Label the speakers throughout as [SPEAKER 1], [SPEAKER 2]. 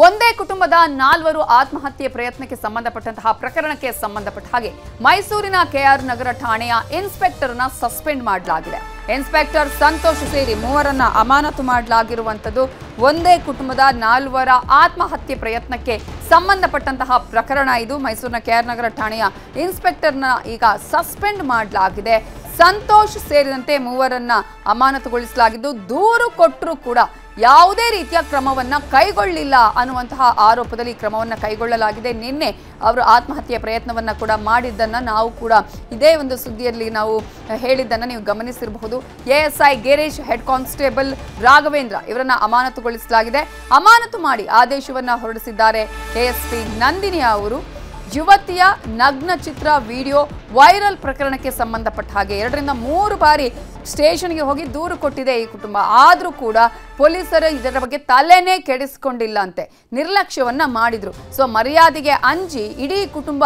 [SPEAKER 1] ಒಂದೇ ಕುಟುಂಬದ 4 ಆತ್ಮಹತ್ಯೆ ಪ್ರಯತ್ನಕ್ಕೆ ಸಂಬಂಧಪಟ್ಟಂತಹ ಪ್ರಕರಣಕ್ಕೆ ಸಂಬಂಧಪಟ್ಟ ಹಾಗೆ ಮೈಸೂರಿನ ಕೆಆರ್ ನಗರ ಠಾಣೆಯ ಇನ್ಸ್ಪೆಕ್ಟರ್ನ ಸಸ್ಪೆಂಡ್ ಮಾಡಲಾಗಿದೆ. ಇನ್ಸ್ಪೆಕ್ಟರ್ ಸಂತೋಷ್ ಸೇರಿ 3ರನ್ನ ಅಮಾನತು ಮಾಡಲಾಗಿರುವಂತದ್ದು ಒಂದೇ ಕುಟುಂಬದ 4 ಆತ್ಮಹತ್ಯೆ ಪ್ರಯತ್ನಕ್ಕೆ ಸಂಬಂಧಪಟ್ಟಂತಹ ಪ್ರಕರಣ ಇದು. ಮೈಸೂರಿನ ಕೆಆರ್ ನಗರ ಠಾಣೆಯ ಇನ್ಸ್ಪೆಕ್ಟರ್ನ ಈಗ ಸಸ್ಪೆಂಡ್ ಮಾಡಲಾಗಿದೆ. ಸಂತೋಷ್ ಸೇರಿದಂತೆ 3ರನ್ನ ಅಮಾನತುಗೊಳಿಸಲಾಗಿದ್ದು ದೂರು ಕೊಟ್ಟರೂ ಕೂಡ ಯಾವುದೇ ರೀತಿಯ ಕ್ರಮವನ್ನ ಕೈಗೊಳ್ಳಿಲ್ಲ ಅನ್ನುವಂತಹ ಆರೋಪದಲ್ಲಿ ಕ್ರಮವನ್ನ ಕೈಗೊಳ್ಳಲಾಗಿದೆ. ನಿನ್ನೆ ಅವರು ಆತ್ಮಹತ್ಯೆ ಪ್ರಯತ್ನವನ್ನ ಕೂಡ ಮಾಡಿದ್ದನ್ನ ನಾವು ಕೂಡ ಇದೇ ಒಂದು ಸುದ್ದಿಯಲ್ಲಿ ನಾವು ಹೇಳಿದ್ದನ್ನ ನೀವು ಗಮನಿಸಿರಬಹುದು. ASI Girish, head constable Raghavendra ಇವರನ್ನ ಅಮಾನತುಗೊಳಿಸಲಾಗಿದೆ. ಅಮಾನತು ಮಾಡಿ ಆದೇಶವನ್ನ ಹೊರಡಿಸಿದ್ದಾರೆ ಎಎಸ್ಪಿ ನಂದಿನಿ ಅವರು. ಯುವತಿಯ ನಗ್ನ ಚಿತ್ರ ವಿಡಿಯೋ ವೈರಲ್ ಪ್ರಕರಣಕ್ಕೆ ಸಂಬಂಧಪಟ್ಟ ಹಾಗೆ 2 ರಿಂದ 3 ಬಾರಿ ಸ್ಟೇಷನ್ಗೆ ಹೋಗಿ ದೂರು ಕೊಟ್ಟಿದೆ ಈ ಕುಟುಂಬ. ಆದರೂ ಕೂಡ ಪೊಲೀಸರು ಇದರ ಬಗ್ಗೆ ತಲೆನೇ ಕೆಡಿಸಿಕೊಂಡಿಲ್ಲ ಅಂತೆ, ನಿರ್ಲಕ್ಷ್ಯವನ್ನ ಮಾಡಿದ್ರು. ಸೊ ಮರ್ಯಾದೆಗೆ ಅಂಜಿ ಇಡೀ ಕುಟುಂಬ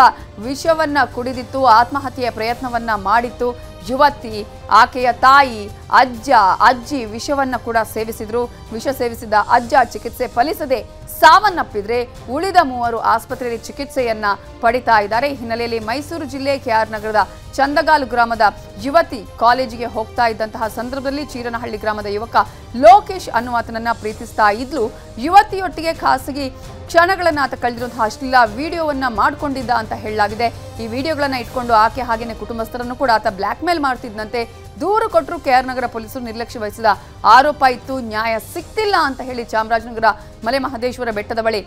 [SPEAKER 1] ವಿಷವನ್ನ ಕುಡಿದಿತ್ತು, ಆತ್ಮಹತ್ಯೆಯ ಪ್ರಯತ್ನವನ್ನ ಮಾಡಿತ್ತು. ಯುವತಿ, ಆಕೆಯ ತಾಯಿ, ಅಜ್ಜ, ಅಜ್ಜಿ ವಿಷವನ್ನ ಕೂಡ ಸೇವಿಸಿದ್ರು. ವಿಷ ಸೇವಿಸಿದ ಅಜ್ಜ ಚಿಕಿತ್ಸೆ ಫಲಿಸದೆ ಸಾವನ್ನಪ್ಪಿದ್ರೆ ಉಳಿದ 3 ಆಸ್ಪತ್ರೆಯಲ್ಲಿ ಚಿಕಿತ್ಸೆಯನ್ನ ಪಡಿತಾ ಇದ್ದಾರೆ. ಈ ಹಿನ್ನೆಲೆಯಲ್ಲಿ ಮೈಸೂರು ಜಿಲ್ಲೆ ಕೆಆರ್ ನಗರದ ಚಂದಗಾಲು ಗ್ರಾಮದ ಯುವತಿ ಕಾಲೇಜಿಗೆ ಹೋಗ್ತಾ ಇದ್ದಂತಹ ಸಂದರ್ಭದಲ್ಲಿ ಚೀರನಹಳ್ಳಿ ಗ್ರಾಮದ ಯುವಕ ಲೋಕೇಶ್ ಅನ್ನುವಾತನನ್ನ ಪ್ರೀತಿಸ್ತಾ ಇದ್ಲು. ಯುವತಿಯೊಟ್ಟಿಗೆ ಖಾಸಗಿ ಕ್ಷಣಗಳನ್ನ ಆತ ಕಳೆದಿರುವಂತಹ ಅಶ್ಲೀಲ ವಿಡಿಯೋವನ್ನ ಮಾಡಿಕೊಂಡಿದ್ದ ಅಂತ ಹೇಳಲಾಗಿದೆ. ಈ ವಿಡಿಯೋಗಳನ್ನ ಇಟ್ಕೊಂಡು ಆಕೆ ಹಾಗೇನೆ ಕುಟುಂಬಸ್ಥರನ್ನು ಕೂಡ ಆತ ಬ್ಲಾಕ್ ಮೇಲ್ ಮಾಡ್ತಿದ್ದಂತೆ. ದೂರು ಕೊಟ್ಟರು ಕೆಆರ್ ನಗರ ಪೊಲೀಸರು ನಿರ್ಲಕ್ಷ್ಯ ವಹಿಸಿದ ಆರೋಪ ಇತ್ತು. ನ್ಯಾಯ ಸಿಕ್ತಿಲ್ಲ ಅಂತ ಹೇಳಿ ಚಾಮರಾಜನಗರ ಮಲೆಮಹದೇಶ್ವರ ಬೆಟ್ಟದ ಬಳಿ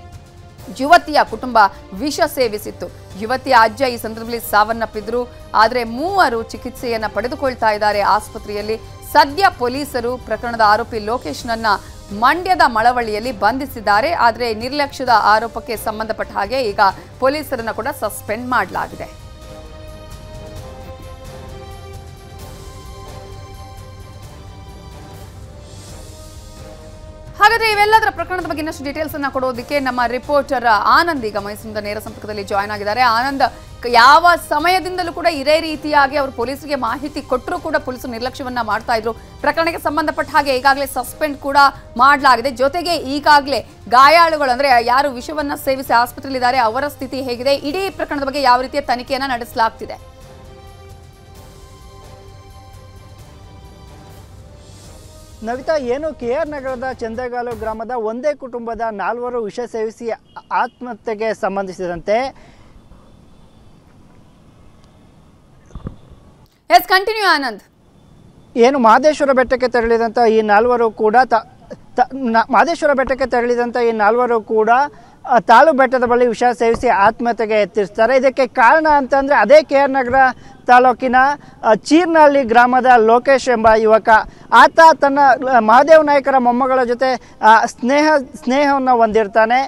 [SPEAKER 1] ಯುವತಿಯ ಕುಟುಂಬ ವಿಷ ಸೇವಿಸಿತ್ತು. ಯುವತಿಯ ಅಜ್ಜ ಈ ಸಂದರ್ಭದಲ್ಲಿ ಸಾವನ್ನಪ್ಪಿದ್ರು. ಆದರೆ 3 ಚಿಕಿತ್ಸೆಯನ್ನ ಪಡೆದುಕೊಳ್ತಾ ಇದ್ದಾರೆ ಆಸ್ಪತ್ರೆಯಲ್ಲಿ. ಸದ್ಯ ಪೊಲೀಸರು ಪ್ರಕರಣದ ಆರೋಪಿ ಲೋಕೇಶ್ನನ್ನ ಮಂಡ್ಯದ ಮಳವಳ್ಳಿಯಲ್ಲಿ ಬಂಧಿಸಿದ್ದಾರೆ. ಆದರೆ ನಿರ್ಲಕ್ಷ್ಯದ ಆರೋಪಕ್ಕೆ ಸಂಬಂಧಪಟ್ಟ ಹಾಗೆ ಈಗ ಪೊಲೀಸರನ್ನ ಕೂಡ ಸಸ್ಪೆಂಡ್ ಮಾಡಲಾಗಿದೆ. ಹಾಗಾದ್ರೆ ಇವೆಲ್ಲದರ ಪ್ರಕರಣದ ಬಗ್ಗೆ ಇನ್ನಷ್ಟು ಡೀಟೇಲ್ಸ್ ಅನ್ನ ಕೊಡೋದಕ್ಕೆ ನಮ್ಮ ರಿಪೋರ್ಟರ್ ಆನಂದ್ ಈಗ ಮೈಸೂರಿನ ನೇರ ಸಂಪರ್ಕದಲ್ಲಿ ಜಾಯ್ನ್ ಆಗಿದ್ದಾರೆ. ಆನಂದ್, ಯಾವ ಸಮಯದಿಂದಲೂ ಕೂಡ ಇದೇ ರೀತಿಯಾಗಿ ಅವರು ಪೊಲೀಸರಿಗೆ ಮಾಹಿತಿ ಕೊಟ್ಟರು ಕೂಡ ಪೊಲೀಸರು ನಿರ್ಲಕ್ಷ್ಯವನ್ನ ಮಾಡ್ತಾ ಇದ್ರು. ಪ್ರಕರಣಕ್ಕೆ ಸಂಬಂಧಪಟ್ಟ ಹಾಗೆ ಈಗಾಗಲೇ ಸಸ್ಪೆಂಡ್ ಕೂಡ ಮಾಡಲಾಗಿದೆ. ಜೊತೆಗೆ ಈಗಾಗಲೇ ಗಾಯಾಳುಗಳು ಅಂದ್ರೆ ಯಾರು ವಿಷವನ್ನ ಸೇವಿಸಿ ಆಸ್ಪತ್ರೆಯಲ್ಲಿದ್ದಾರೆ ಅವರ ಸ್ಥಿತಿ ಹೇಗಿದೆ? ಇಡೀ ಪ್ರಕರಣದ ಬಗ್ಗೆ ಯಾವ ರೀತಿಯ ತನಿಖೆಯನ್ನ ನಡೆಸಲಾಗ್ತಿದೆ?
[SPEAKER 2] ನವಿತಾ, ಏನು ಕೆಆರ್ ನಗರದ ಚಂದಗಾಲು ಗ್ರಾಮದ ಒಂದೇ ಕುಟುಂಬದ 4 ವಿಷ ಸೇವಿಸಿ ಆತ್ಮಹತ್ಯೆಗೆ ಸಂಬಂಧಿಸಿದಂತೆ
[SPEAKER 1] ಕಂಟಿನ್ಯೂ ಆನಂದ್.
[SPEAKER 2] ಏನು ಮಹದೇಶ್ವರ ಬೆಟ್ಟಕ್ಕೆ ತೆರಳಿದಂಥ ಈ 4 ಕೂಡ ಮಹದೇಶ್ವರ ಬೆಟ್ಟಕ್ಕೆ ತೆರಳಿದಂಥ ಈ 4 ಕೂಡ ತಾಳು ಬೆಟ್ಟದ ಬಳಿ ವಿಷ ಸೇವಿಸಿ ಆತ್ಮಹತ್ಯೆಗೆ ಯತ್ನಿಸ್ತಾರೆ. ಇದಕ್ಕೆ ಕಾರಣ ಅಂತಂದರೆ ಅದೇ ಕೆಆರ್ ನಗರ ತಾಲೂಕಿನ ಚೀರ್ನಹಳ್ಳಿ ಗ್ರಾಮದ ಲೋಕೇಶ್ ಎಂಬ ಯುವಕ. ಆತ ತನ್ನ ಮಹಾದೇವ್ ನಾಯಕರ ಮೊಮ್ಮಗಳ ಜೊತೆ ಸ್ನೇಹವನ್ನು ಹೊಂದಿರ್ತಾನೆ.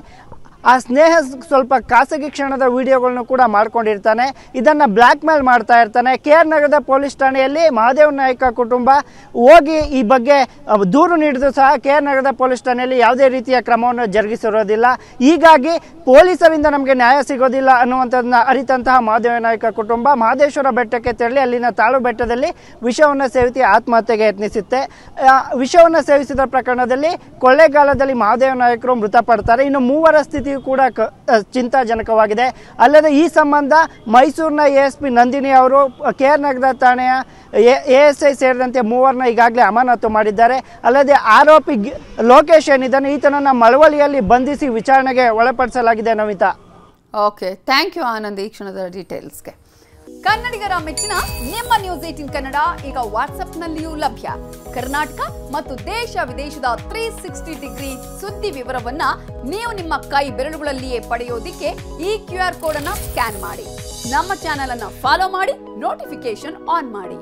[SPEAKER 2] ಆ ಸ್ನೇಹ ಸ್ವಲ್ಪ ಖಾಸಗಿ ಕ್ಷಣದ ವಿಡಿಯೋಗಳನ್ನು ಕೂಡ ಮಾಡ್ಕೊಂಡಿರ್ತಾನೆ. ಇದನ್ನು ಬ್ಲ್ಯಾಕ್ ಮೇಲ್ ಮಾಡ್ತಾ ಇರ್ತಾನೆ. ಕೆಆರ್ ನಗರದ ಪೊಲೀಸ್ ಠಾಣೆಯಲ್ಲಿ ಮಹಾದೇವ್ ನಾಯಕ ಕುಟುಂಬ ಹೋಗಿ ಈ ಬಗ್ಗೆ ದೂರು ನೀಡಿದ್ರು ಸಹ ಕೆಆರ್ ನಗರದ ಪೊಲೀಸ್ ಠಾಣೆಯಲ್ಲಿ ಯಾವುದೇ ರೀತಿಯ ಕ್ರಮವನ್ನು ಜರುಗಿಸಿರೋದಿಲ್ಲ. ಹೀಗಾಗಿ ಪೊಲೀಸರಿಂದ ನಮಗೆ ನ್ಯಾಯ ಸಿಗೋದಿಲ್ಲ ಅನ್ನುವಂಥದ್ದನ್ನ ಅರಿತಂತಹ ಮಹಾದೇವ ನಾಯಕ ಕುಟುಂಬ ಮಹದೇಶ್ವರ ಬೆಟ್ಟಕ್ಕೆ ತೆರಳಿ ಅಲ್ಲಿನ ತಾಳು ಬೆಟ್ಟದಲ್ಲಿ ವಿಷವನ್ನು ಸೇವಿಸಿ ಆತ್ಮಹತ್ಯೆಗೆ ಯತ್ನಿಸುತ್ತೆ. ವಿಷವನ್ನು ಸೇವಿಸಿದ ಪ್ರಕರಣದಲ್ಲಿ ಕೊಳ್ಳೇಗಾಲದಲ್ಲಿ ಮಹಾದೇವ ನಾಯಕರು ಮೃತಪಡ್ತಾರೆ. ಇನ್ನು 3ರ ಸ್ಥಿತಿ ಕೂಡ ಚಿಂತಾಜನಕವಾಗಿದೆ. ಅಲ್ಲದೆ ಈ ಸಂಬಂಧ ಮೈಸೂರಿನ ಎಎಸ್ಪಿ ನಂದಿನಿ ಅವರು ಕೆಆರ್ ನಗರ ಠಾಣೆಯ ಎಎಸ್ಐ ಸೇರಿದಂತೆ 3ರನ್ನ ಈಗಾಗಲೇ ಅಮಾನತು ಮಾಡಿದ್ದಾರೆ. ಅಲ್ಲದೆ ಆರೋಪಿ ಲೋಕೇಶ್ ಏನಿದ್ದಾನೆ ಈತನನ್ನ ಮಳವಳ್ಳಿಯಲ್ಲಿ ಬಂಧಿಸಿ ವಿಚಾರಣೆಗೆ ಒಳಪಡಿಸಲಾಗಿದೆ. Navita,
[SPEAKER 1] okay, thank you Anand ಈ ಕ್ಷಣದ ಡೀಟೇಲ್ಸ್ಗೆ. ಕನ್ನಡಿಗರ ಮೆಚ್ಚಿನ ನಿಮ್ಮ ನ್ಯೂಸ್ 18 ಕನ್ನಡ ಈಗ ವಾಟ್ಸ್ಆಪ್ನಲ್ಲಿಯೂ ಲಭ್ಯ. ಕರ್ನಾಟಕ ಮತ್ತು ದೇಶ ವಿದೇಶದ 360 ಡಿಗ್ರಿ ಸುದ್ದಿ ವಿವರವನ್ನ ನೀವು ನಿಮ್ಮ ಕೈ ಬೆರಳುಗಳಲ್ಲಿಯೇ ಪಡೆಯೋದಿಕ್ಕೆ ಈ QR ಕೋಡ್ ಅನ್ನ ಸ್ಕ್ಯಾನ್ ಮಾಡಿ. ನಮ್ಮ ಚಾನೆಲ್ ಅನ್ನ ಫಾಲೋ ಮಾಡಿ, ನೋಟಿಫಿಕೇಶನ್ ಆನ್ ಮಾಡಿ.